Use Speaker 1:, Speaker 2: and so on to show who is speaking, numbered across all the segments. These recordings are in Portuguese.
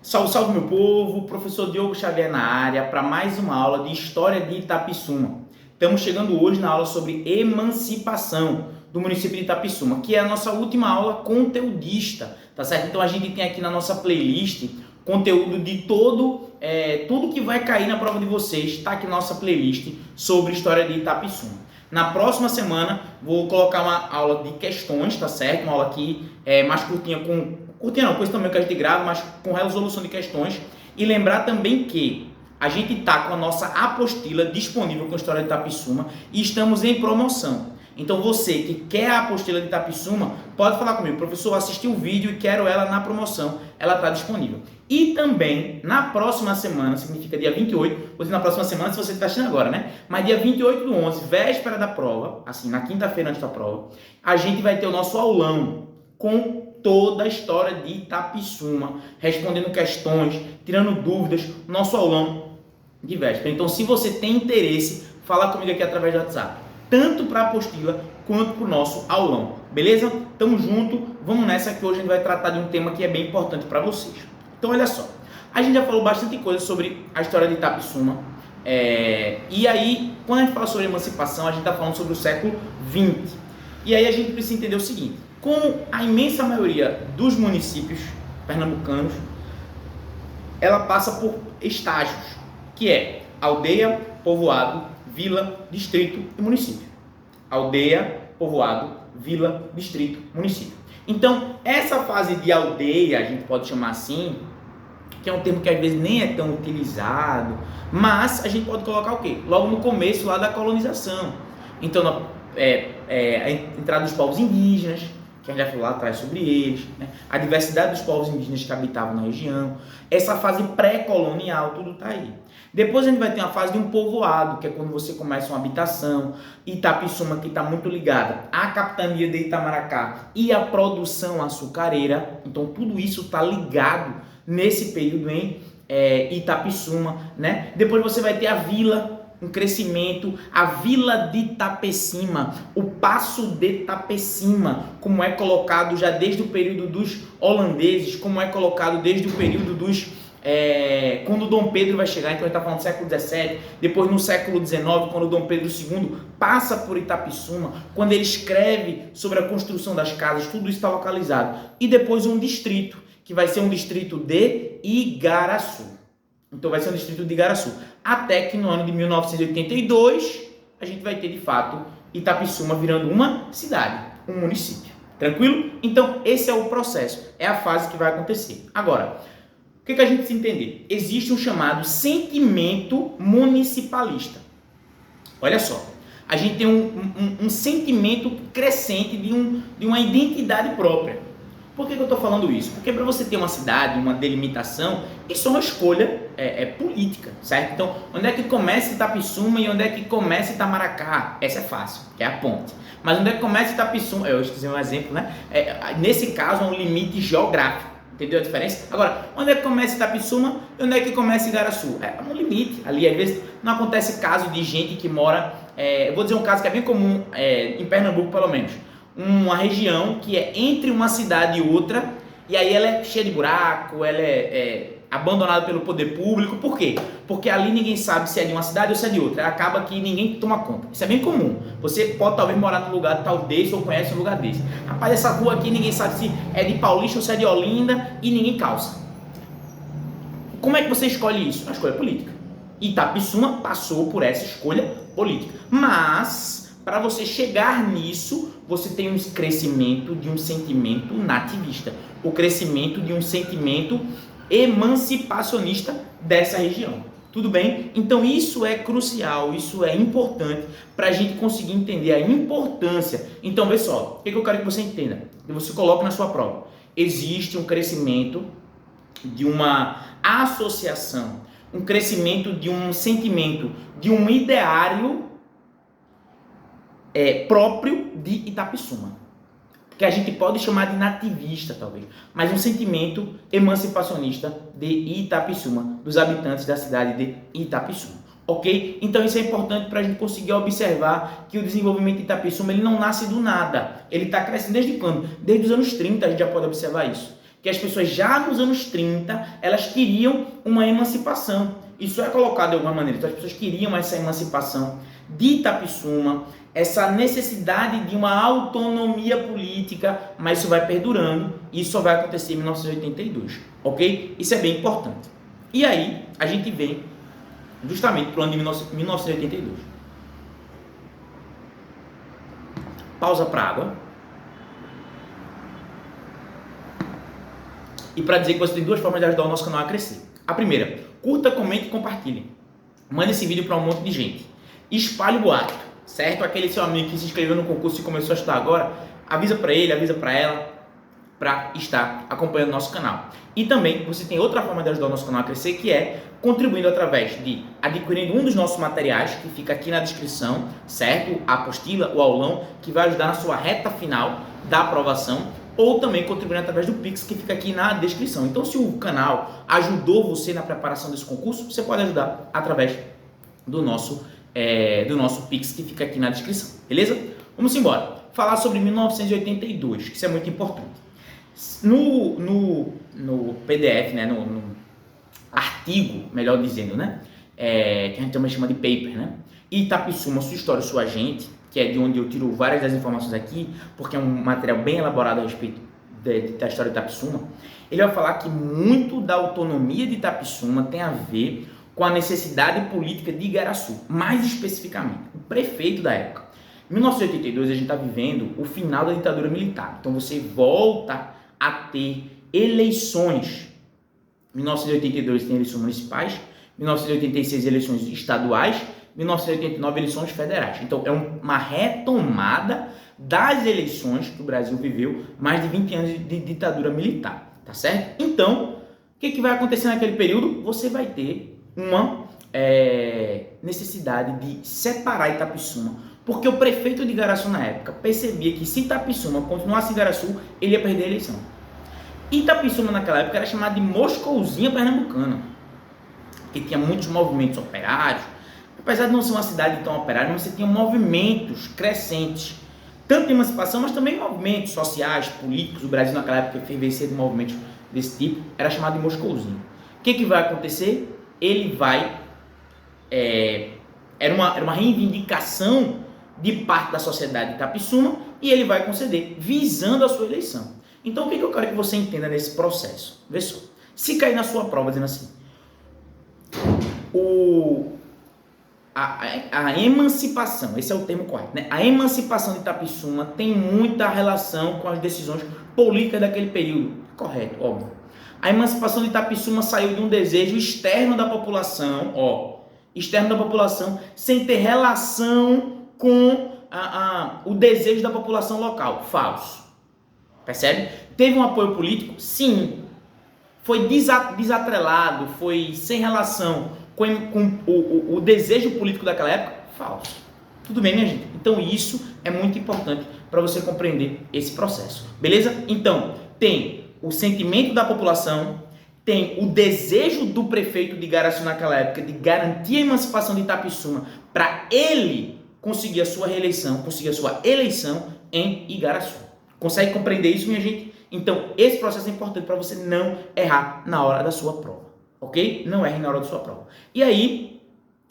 Speaker 1: Salve, salve meu povo, professor Diogo Xavier na área para mais uma aula de História de Itapissuma. Estamos chegando hoje na aula sobre emancipação do município de Itapissuma, que é a nossa última aula conteudista, tá certo? Então a gente tem aqui na nossa playlist conteúdo de tudo que vai cair na prova de vocês, está aqui na nossa playlist sobre História de Itapissuma. Na próxima semana vou colocar uma aula de questões, tá certo? Uma aula aqui mais curtinha, coisa também que a gente grava, mas com resolução de questões. E lembrar também que a gente está com a nossa apostila disponível com a História de Itapissuma e estamos em promoção. Então você que quer a apostila de Itapissuma, pode falar comigo, professor, assisti o vídeo e quero ela na promoção, ela está disponível. E também, na próxima semana, significa dia 28, vou dizer na próxima semana se você está assistindo agora, né? Mas dia 28/11, véspera da prova, assim, na quinta-feira antes da prova, a gente vai ter o nosso aulão com toda a história de Itapissuma, respondendo questões, tirando dúvidas, nosso aulão de véspera. Então, se você tem interesse, fala comigo aqui através do WhatsApp, tanto para a apostila quanto para o nosso aulão, beleza? Tamo junto, vamos nessa que hoje a gente vai tratar de um tema que é bem importante para vocês. Então, olha só, a gente já falou bastante coisa sobre a história de Itapissuma, e aí, quando a gente fala sobre emancipação, a gente está falando sobre o século XX. E aí a gente precisa entender o seguinte: como a imensa maioria dos municípios pernambucanos, ela passa por estágios, que é aldeia, povoado, vila, distrito e município. Aldeia, povoado, vila, distrito, município. Então, essa fase de aldeia, a gente pode chamar assim, que é um termo que às vezes nem é tão utilizado, mas a gente pode colocar o quê? Logo no começo lá da colonização. Então, a entrada dos povos indígenas, que a gente já falou lá atrás sobre eles, né? A diversidade dos povos indígenas que habitavam na região, essa fase pré-colonial, tudo está aí. Depois a gente vai ter uma fase de um povoado, que é quando você começa uma habitação. Itapissuma, que está muito ligada à capitania de Itamaracá e à produção açucareira, então tudo isso está ligado nesse período em Itapissuma, né? Depois você vai ter a vila, um crescimento, a vila de Itapecima, o passo de Itapecima, como é colocado já desde o período dos holandeses, como é colocado desde o período dos quando Dom Pedro vai chegar, então ele está falando do século XVII, depois no século XIX, quando Dom Pedro II passa por Itapissuma, quando ele escreve sobre a construção das casas, tudo isso está localizado. E depois um distrito, que vai ser um distrito de Igaraçu. Então vai ser um distrito de Igaraçu. Até que no ano de 1982, a gente vai ter de fato Itapissuma virando uma cidade, um município. Tranquilo? Então esse é o processo, é a fase que vai acontecer. Agora, o que a gente precisa entender? Existe um chamado sentimento municipalista. Olha só, a gente tem um sentimento crescente de uma identidade própria. Por que eu estou falando isso? Porque para você ter uma cidade, uma delimitação, isso é uma escolha política, certo? Então, onde é que começa Itapissuma e onde é que começa Itamaracá? Essa é fácil, que é a ponte. Mas onde é que começa Itapissuma? Eu esqueci um exemplo, né? Nesse caso, é um limite geográfico. Entendeu a diferença? Agora, onde é que começa Itapissuma e onde é que começa Igaraçu? É um limite. Ali, às vezes, não acontece caso de gente que mora... eu vou dizer um caso que é bem comum, em Pernambuco, pelo menos. Uma região que é entre uma cidade e outra, e aí ela é cheia de buraco, ela é abandonada pelo poder público. Por quê? Porque ali ninguém sabe se é de uma cidade ou se é de outra. Acaba que ninguém toma conta. Isso é bem comum. Você pode talvez morar num lugar tal desse ou conhece um lugar desse. Rapaz, essa rua aqui ninguém sabe se é de Paulista ou se é de Olinda e ninguém calça. Como é que você escolhe isso? Uma escolha política. Itapissuma passou por essa escolha política. Mas, para você chegar nisso, você tem um crescimento de um sentimento nativista. O crescimento de um sentimento emancipacionista dessa região. Tudo bem? Então isso é crucial, isso é importante para a gente conseguir entender a importância. Então, vê só, o que eu quero que você entenda, que você coloque na sua prova. Existe um crescimento de uma associação, um crescimento de um sentimento, de um ideário próprio de Itapissuma, que a gente pode chamar de nativista, talvez, mas um sentimento emancipacionista de Itapissuma, dos habitantes da cidade de Itapissuma, ok? Então isso é importante para a gente conseguir observar que o desenvolvimento de Itapissuma ele não nasce do nada, ele está crescendo desde quando? Desde os anos 30 a gente já pode observar isso. que as pessoas já nos anos 30, elas queriam uma emancipação. Isso é colocado de alguma maneira. Então as pessoas queriam essa emancipação de Itapissuma, essa necessidade de uma autonomia política, mas isso vai perdurando e isso só vai acontecer em 1982, ok? Isso é bem importante. E aí a gente vem justamente para o ano de 1982. Pausa para água. E para dizer que você tem duas formas de ajudar o nosso canal a crescer. A primeira, curta, comente e compartilhe. Mande esse vídeo para um monte de gente. Espalhe o boato, certo? Aquele seu amigo que se inscreveu no concurso e começou a estudar agora, avisa para ele, avisa para ela, para estar acompanhando o nosso canal. E também você tem outra forma de ajudar o nosso canal a crescer, que é contribuindo através de adquirindo um dos nossos materiais, que fica aqui na descrição, certo? A apostila, o aulão, que vai ajudar na sua reta final da aprovação, ou também contribuindo através do Pix, que fica aqui na descrição. Então, se o canal ajudou você na preparação desse concurso, você pode ajudar através do nosso Pix, que fica aqui na descrição, beleza? Vamos embora. Falar sobre 1982, que isso é muito importante. No PDF, né, no artigo, melhor dizendo, né, que a gente também chama de paper, né, Itapissuma, sua história, sua gente, que é de onde eu tiro várias das informações aqui, porque é um material bem elaborado a respeito da história de Itapissuma. Ele vai falar que muito da autonomia de Itapissuma tem a ver com a necessidade política de Igaraçu, mais especificamente, o prefeito da época. Em 1982, a gente está vivendo o final da ditadura militar, então você volta a ter eleições. Em 1982 tem eleições municipais, 1986 eleições estaduais, 1989 eleições federais. Então é uma retomada das eleições que o Brasil viveu, mais de 20 anos de ditadura militar, tá certo? Então, o que vai acontecer naquele período? Você vai ter uma necessidade de separar Itapissuma, porque o prefeito de Igaraçu na época percebia que se Itapissuma continuasse em Igaraçu, ele ia perder a eleição. Itapissuma naquela época era chamada de Moscouzinha pernambucana, porque tinha muitos movimentos operários. Apesar de não ser uma cidade tão operária, mas você tinha movimentos crescentes, tanto de emancipação, mas também movimentos sociais, políticos. O Brasil naquela época fervescia de movimentos desse tipo, era chamado de Moscouzinho. O que vai acontecer? Ele vai... Era uma reivindicação de parte da sociedade de Itapissuma e ele vai conceder, visando a sua eleição. Então, o que eu quero que você entenda nesse processo? Vê só. Se cair na sua prova dizendo assim, a emancipação, esse é o termo correto, né? A emancipação de Itapissuma tem muita relação com as decisões políticas daquele período. Correto, óbvio. A emancipação de Itapissuma saiu de um desejo externo da população, sem ter relação com o desejo da população local. Falso. Percebe? Teve um apoio político? Sim. Foi desatrelado, foi sem relação com o desejo político daquela época? Falso. Tudo bem, minha gente? Então isso é muito importante para você compreender esse processo. Beleza? Então, tem o sentimento da população, tem o desejo do prefeito de Igaraçu naquela época de garantir a emancipação de Itapissuma para ele conseguir a sua reeleição, conseguir a sua eleição em Igaraçu. Consegue compreender isso, minha gente? Então, esse processo é importante para você não errar na hora da sua prova, ok? Não erre na hora da sua prova. E aí,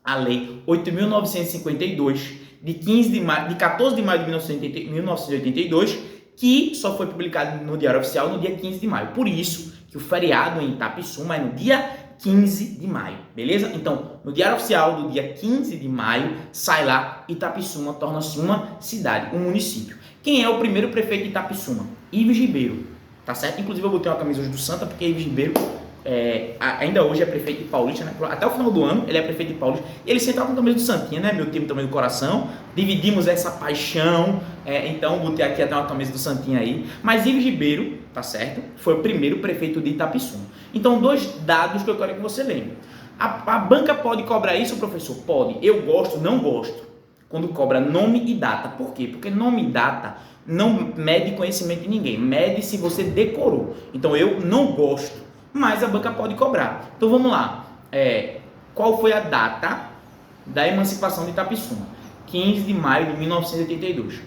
Speaker 1: a Lei 8.952, de 14 de maio de 1982, que só foi publicado no Diário Oficial no dia 15 de maio. Por isso que o feriado em Itapissuma é no dia 15 de maio, beleza? Então, no Diário Oficial do dia 15 de maio, sai lá, Itapissuma torna-se uma cidade, um município. Quem é o primeiro prefeito de Itapissuma? Ives Ribeiro, tá certo? Inclusive eu botei uma camisa hoje do Santa, porque Ives Ribeiro ainda hoje é prefeito de Paulista, né? Até o final do ano ele é prefeito de Paulista. E ele sempre tá com a camisa do Santinha, né? Meu time também do coração. Dividimos essa paixão, então botei aqui até uma camisa do Santinha aí. Mas Ives Ribeiro, tá certo? Foi o primeiro prefeito de Itapissuma. Então, dois dados que eu quero que você lembre. A banca pode cobrar isso, professor? Pode. Eu gosto, não gosto quando cobra nome e data. Por quê? Porque nome e data não mede conhecimento de ninguém, mede se você decorou. Então eu não gosto, mas a banca pode cobrar. Então vamos lá. Qual foi a data da emancipação de Itapissuma? 15 de maio de 1982.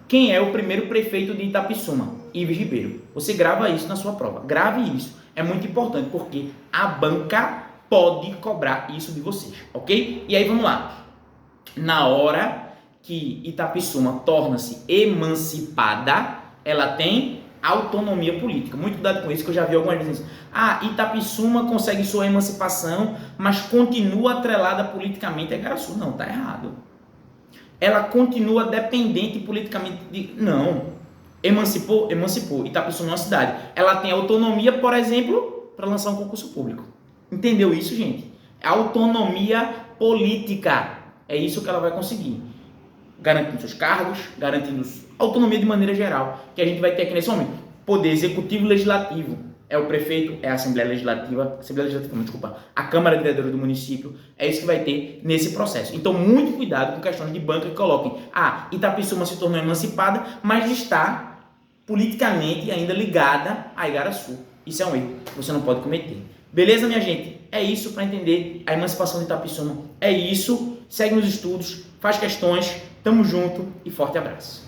Speaker 1: Quem é o primeiro prefeito de Itapissuma? Ives Ribeiro. Você grava isso na sua prova. Grave isso. É muito importante, porque a banca pode cobrar isso de vocês, ok? E aí vamos lá. Na hora que Itapissuma torna-se emancipada, ela tem autonomia política. Muito cuidado com isso, que eu já vi algumas vezes. Itapissuma consegue sua emancipação, mas continua atrelada politicamente a Igaraçu. Não, tá errado. Ela continua dependente politicamente de... Não. Emancipou? Emancipou. Itapissuma é uma cidade. Ela tem autonomia, por exemplo, para lançar um concurso público. Entendeu isso, gente? Autonomia política. É isso que ela vai conseguir. Garantindo seus cargos, garantindo autonomia de maneira geral, que a gente vai ter aqui nesse momento. Poder executivo e legislativo. É o prefeito, é a Assembleia Legislativa, a Câmara de Vereadores do município. É isso que vai ter nesse processo. Então, muito cuidado com questões de banca que coloquem. Itapissuma se tornou emancipada, mas está politicamente ainda ligada a Igaraçu. Isso é um erro que você não pode cometer. Beleza, minha gente? É isso para entender a emancipação de Itapissuma. É isso. Segue nos estudos, faz questões. Tamo junto e forte abraço.